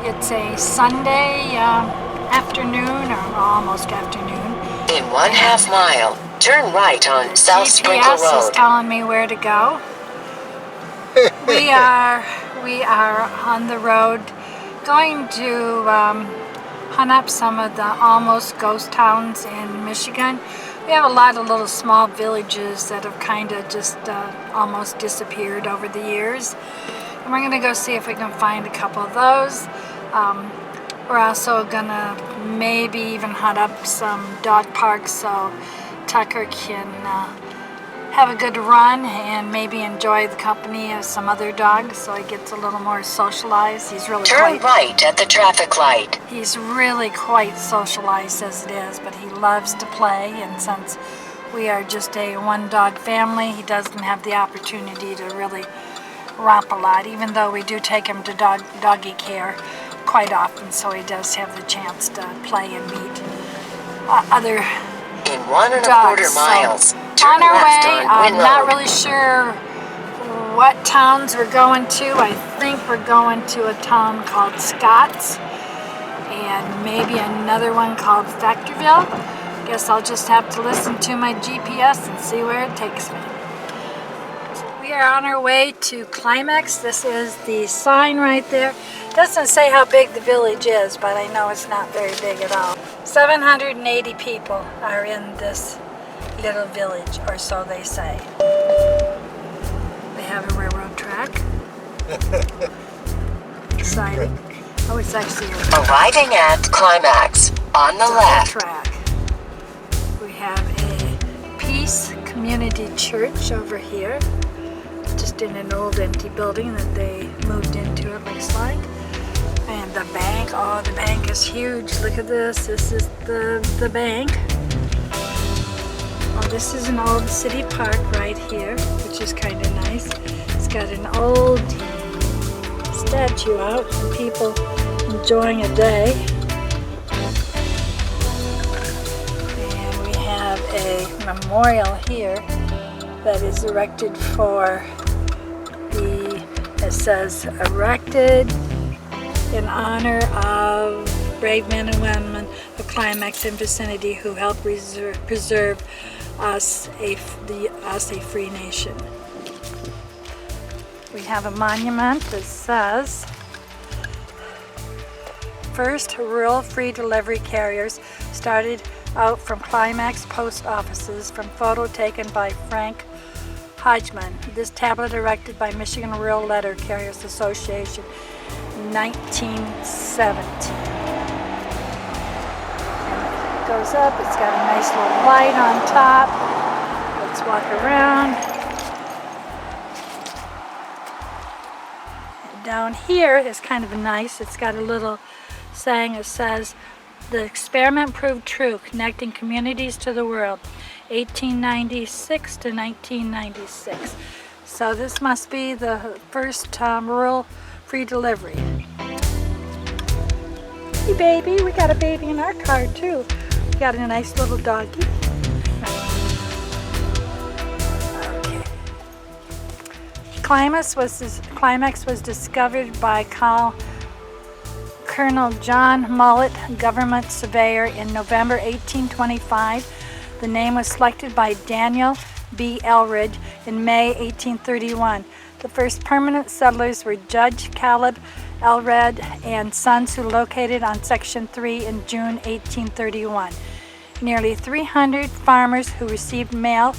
It's a Sunday afternoon, or almost afternoon. In 1/2 mile, turn right on South Sprinkle GPS is Road. telling me where to go. we are on the road going to hunt up some of the almost ghost towns in Michigan. We have a lot of little small villages that have kind of just almost disappeared over the years. And we're going to go see if we can find a couple of those. We're also going to maybe even hunt up some dog parks so Tucker can have a good run and maybe enjoy the company of some other dogs so he gets a little more socialized. He's really Turn right at the traffic light. He's really quite socialized as it is, but he loves to play, and since we are just a one-dog family, he doesn't have the opportunity to really romp a lot, even though we do take him to doggy care quite often, so he does have the chance to play and meet other In 1 1/4 dogs. miles, So, turn on our left way, on I'm Wynn not Road. really sure what towns we're going to. I think we're going to a town called Scotts and maybe another one called Factorville. Guess I'll just have to listen to my GPS and see where it takes me. We are on our way to Climax. This is the sign right there. Doesn't say how big the village is, but I know it's not very big at all. 780 people are in this little village, or so they say. They have a railroad track. Exciting. Oh, it's actually a Arriving at Climax, on the left. track. We have a Peace Community Church over here, just in an old empty building that they moved into, it looks like. And the bank, oh, the bank is huge. Look at this. This is the bank. Oh, this is an old city park right here, which is kind of nice. It's got an old statue out and people enjoying a day. And we have a memorial here that is erected for it says erected in honor of brave men and women of Climax and vicinity who helped preserve us a free nation. We have a monument that says first rural free delivery carriers started out from Climax post offices, from photo taken by Frank Hodgman. This tablet erected by Michigan Rural Letter Carriers Association in 1917. And it goes up, it's got a nice little light on top. Let's walk around. And down here is kind of nice. It's got a little saying that says, "The experiment proved true, connecting communities to the world, 1896 to 1996. So this must be the first rural free delivery. Hey baby, we got a baby in our car too. We got a nice little doggy. Okay. Climax was discovered by Colonel John Mullet, government surveyor, in November 1825. The name was selected by Daniel B. Elridge in May 1831. The first permanent settlers were Judge Caleb Elred and Sons, who located on Section 3 in June 1831. Nearly 300 farmers who received mail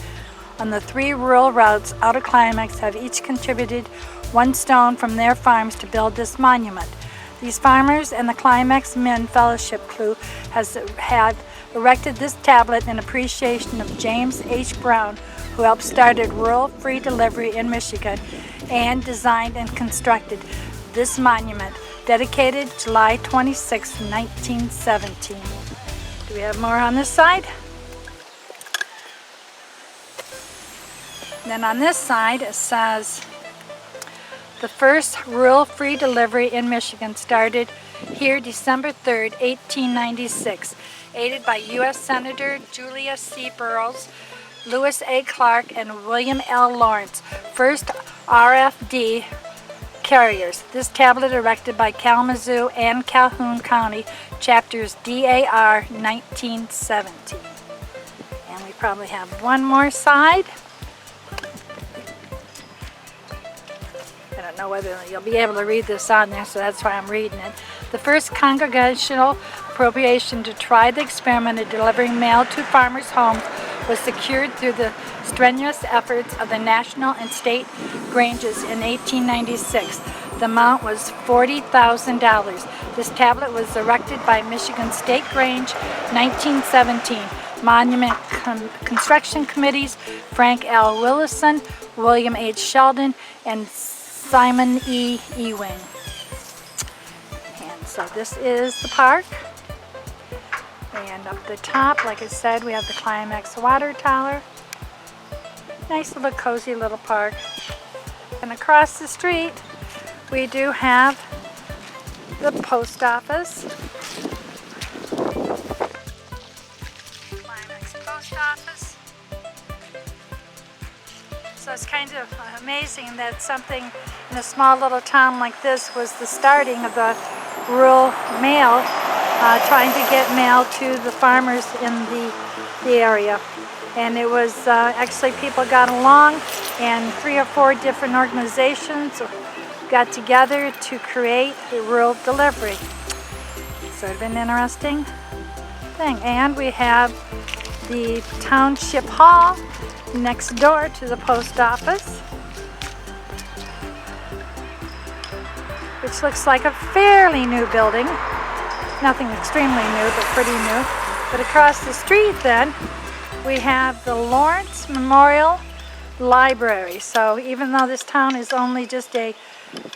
on the 3 rural routes out of Climax have each contributed 1 stone from their farms to build this monument. These farmers and the Climax Men Fellowship Crew had erected this tablet in appreciation of James H. Brown, who helped started rural free delivery in Michigan and designed and constructed this monument, dedicated July 26, 1917. Do we have more on this side? Then on this side it says, the first rural free delivery in Michigan started here December 3rd, 1896, aided by U.S. Senator Julia C. Burroughs, Lewis A. Clark, and William L. Lawrence. First RFD carriers. This tablet erected by Kalamazoo and Calhoun County, chapters DAR 1917. And we probably have one more side. I don't know whether you'll be able to read this on there, so that's why I'm reading it. The first congregational appropriation to try the experiment of delivering mail to farmers' homes was secured through the strenuous efforts of the national and state granges in 1896. The amount was $40,000. This tablet was erected by Michigan State Grange, 1917. Monument construction committees, Frank L. Willison, William H. Sheldon, and Simon E. Ewing. And so this is the park. And up the top, like I said, we have the Climax water tower. Nice little cozy little park. And across the street, we do have the post office. Climax post office. So it's kind of amazing that something in a small little town like this was the starting of the rural mail, trying to get mail to the farmers in the area. And it was actually people got along, and 3 or 4 different organizations got together to create a rural delivery. Sort of an interesting thing. And we have the Township Hall next door to the post office, which looks like a fairly new building. Nothing extremely new, but pretty new. But across the street then, we have the Lawrence Memorial Library. So even though this town is only just a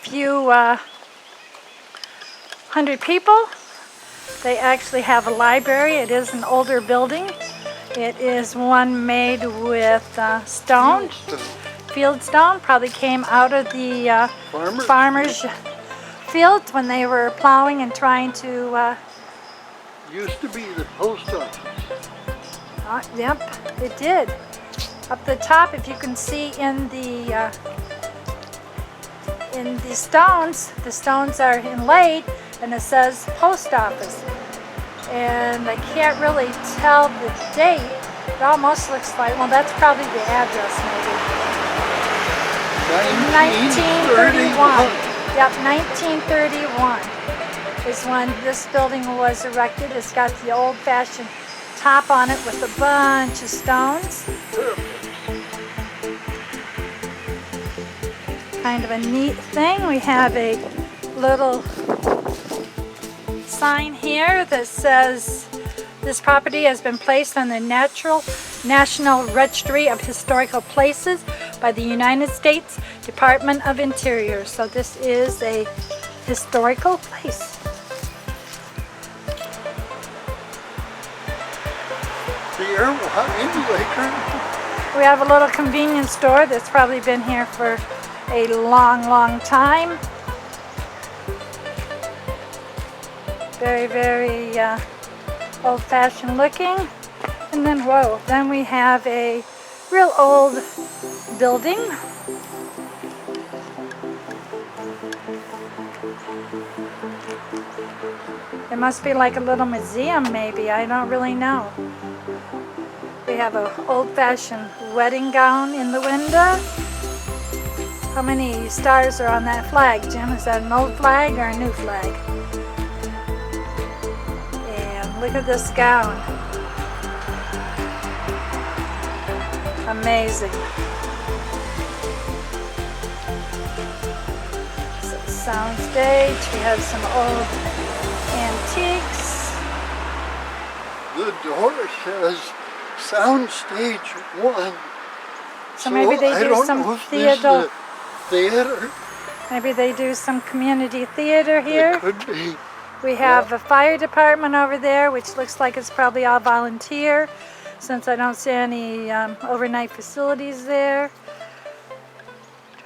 few hundred people, they actually have a library. It is an older building. It is one made with stone, field stone. Probably came out of the farmers' fields when they were plowing and trying to... Used to be the post office. Yep, it did. Up the top, if you can see in the stones are inlaid, and it says post office. And I can't really tell the date. It almost looks like, well, that's probably the address maybe. 1931. Yep, 1931 is when this building was erected. It's got the old-fashioned top on it with a bunch of stones. Kind of a neat thing. We have a little sign here that says this property has been placed on the National Registry of Historical Places by the United States Department of Interior. So this is a historical place. We have a little convenience store that's probably been here for a long, long time. Very, very old-fashioned looking. And then, whoa, then we have a real old building. It must be like a little museum maybe, I don't really know. We have an old-fashioned wedding gown in the window. How many stars are on that flag, Jim? Is that an old flag or a new flag? And look at this gown. Amazing. So soundstage, we have some old antiques. The door says Soundstage 1. So maybe they do some theater. Theater. Maybe they do some community theater here. It could be. We have a fire department over there, which looks like it's probably all volunteer, since I don't see any overnight facilities there.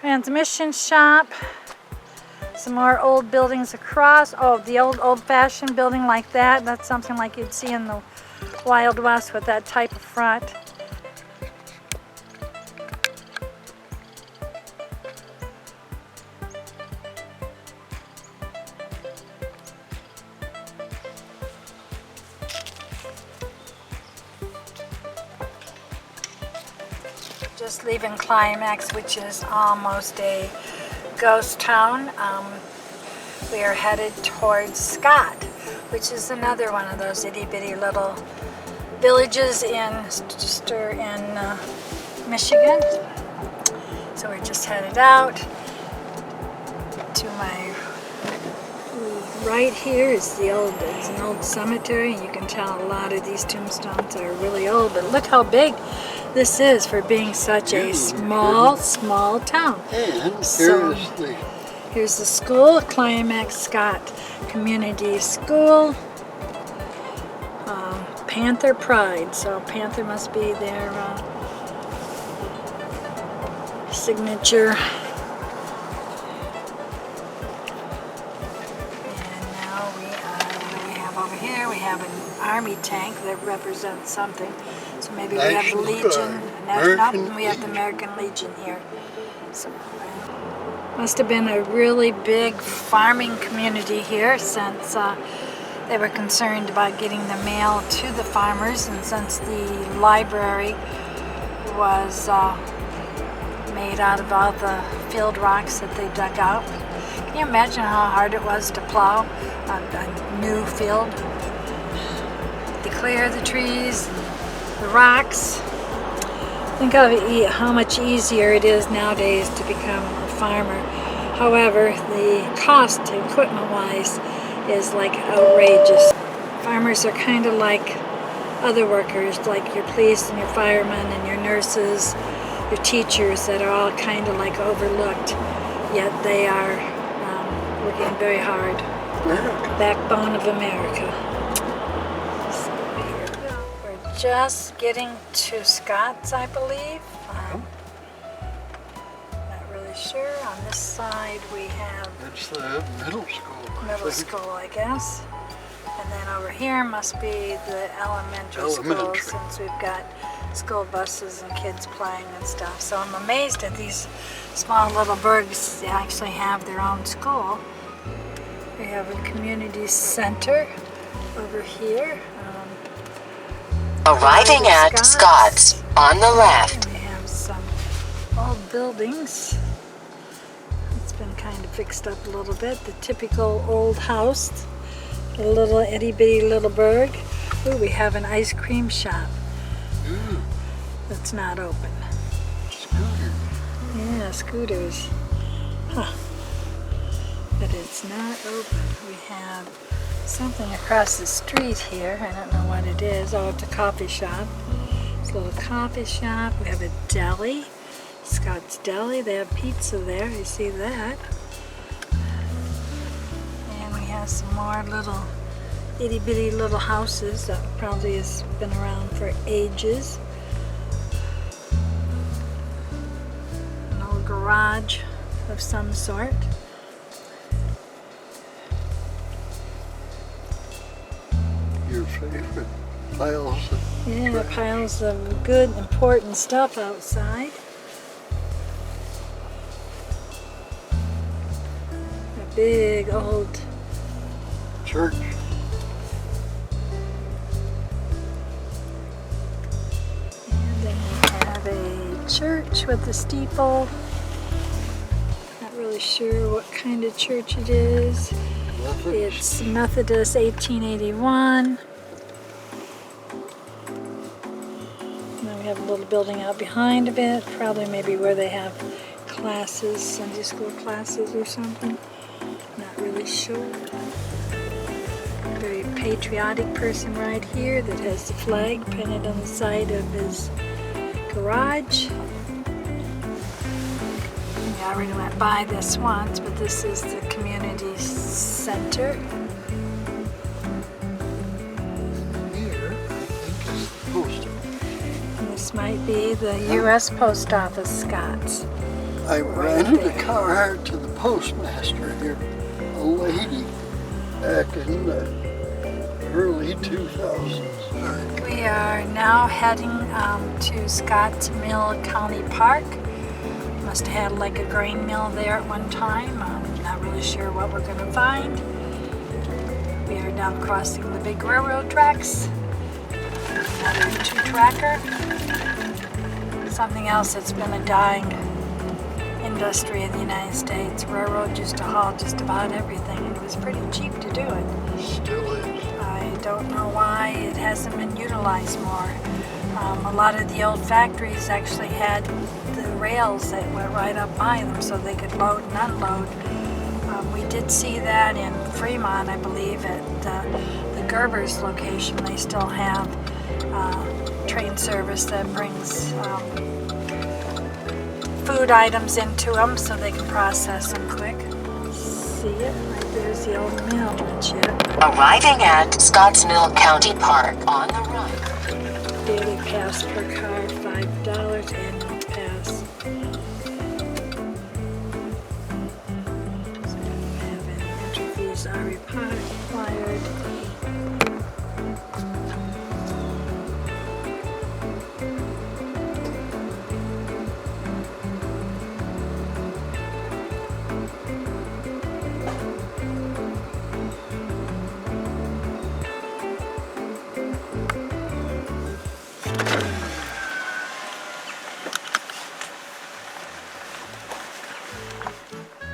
Transmission shop. Some more old buildings across. Oh, the old-fashioned building like that. That's something like you'd see in the Wild West with that type of front. Just leaving Climax, which is almost a ghost town. We are headed towards Scott, which is another one of those itty-bitty little villages in Michigan. So we're just headed out. To my right here is an old cemetery. You can tell a lot of these tombstones are really old, but look how big this is for being such a small town. And So, here's the school, Climax Scott Community School. Panther Pride, so Panther must be their signature. And now what do we have over here? We have an army tank that represents something. So maybe we have the Legion. We have the American Legion here. So, must have been a really big farming community here since they were concerned about getting the mail to the farmers, and since the library was made out of all the field rocks that they dug out. Can you imagine how hard it was to plow a new field? To clear the trees, the rocks. Think of how much easier it is nowadays to become a farmer. However, the cost, equipment-wise, is like outrageous. Farmers are kind of like other workers, like your police and your firemen and your nurses, your teachers, that are all kind of like overlooked, yet they are working very hard. Backbone of America. So here we go. We're just getting to Scott's, I believe. Not really sure. On this side we have It's the middle school. I guess. And then over here must be the elementary school, since we've got school buses and kids playing and stuff. So I'm amazed at these small little burgs. They actually have their own school. We have a community center over here. Arriving at Scott's on the left. And we have some old buildings. It's been kind of fixed up a little bit. The typical old house. A little itty-bitty little burg. Ooh, we have an ice cream shop. That's not open. Scooter. Yeah, scooters. Huh. But it's not open. We have something across the street here. I don't know what it is. Oh, it's a coffee shop. It's a little coffee shop. We have a deli. Scott's Deli. They have pizza there. You see that? And we have some more little itty-bitty little houses that probably has been around for ages. An old garage of some sort. Your favorite piles of Yeah, piles of good, important stuff outside. A big old church. And then we have a church with a steeple. Not really sure what kind of church it is. It's Methodist 1881. Then we have a little building out behind a bit, probably maybe where they have classes, Sunday school classes or something. Not really sure. Very patriotic person right here that has the flag painted on the side of his garage. We already went by this once, but this is the community center. Here, I think, is the post office. And this might be the U.S. Post Office, Scott's. I rented a car to the postmaster here, a lady, back in the early 2000s. We are now heading to Scotts Mill County Park. Must have had like a grain mill there at one time. Not really sure what we're going to find. We are now crossing the big railroad tracks. Another two-tracker. Something else that's been a dying industry in the United States. Railroad used to haul just about everything, and it was pretty cheap to do it. Still is. I don't know why it hasn't been utilized more. A lot of the old factories actually had the rails that went right up by them so they could load and unload. We did see that in Fremont, I believe, at the Gerber's location. They still have train service that brings food items into them so they can process them quick. See it? Right there's the old mill and shit. Arriving at Scottsmill County Park on the right. Daily pass per car, $5 annual pass. So entry fees are required.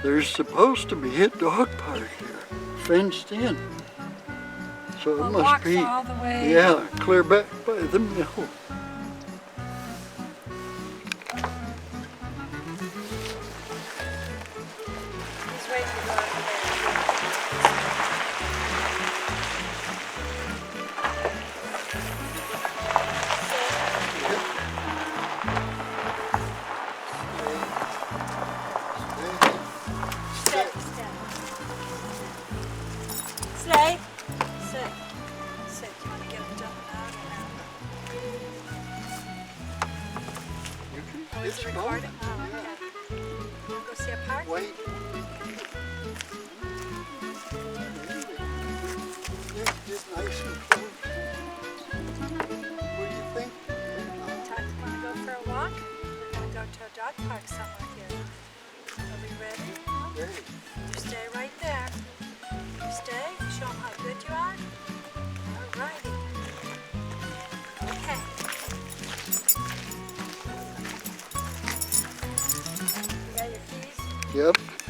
There's supposed to be a dog park here, fenced in. So it Well, must walks be, all the way. yeah, clear back by the mill. He's waiting to go out there. Stay. Sit. Sit. You want to get him jumping out or not? Oh, it's recording? Oh, okay. You want to go see a park? Wait. It's just nice and close. What do you think? Todd, you want to go for a walk? We're going to go to a dog park somewhere here. Are we ready? Hey, You stay right there. You stay. Show them how good you are. All righty. Okay. You got your keys? yep.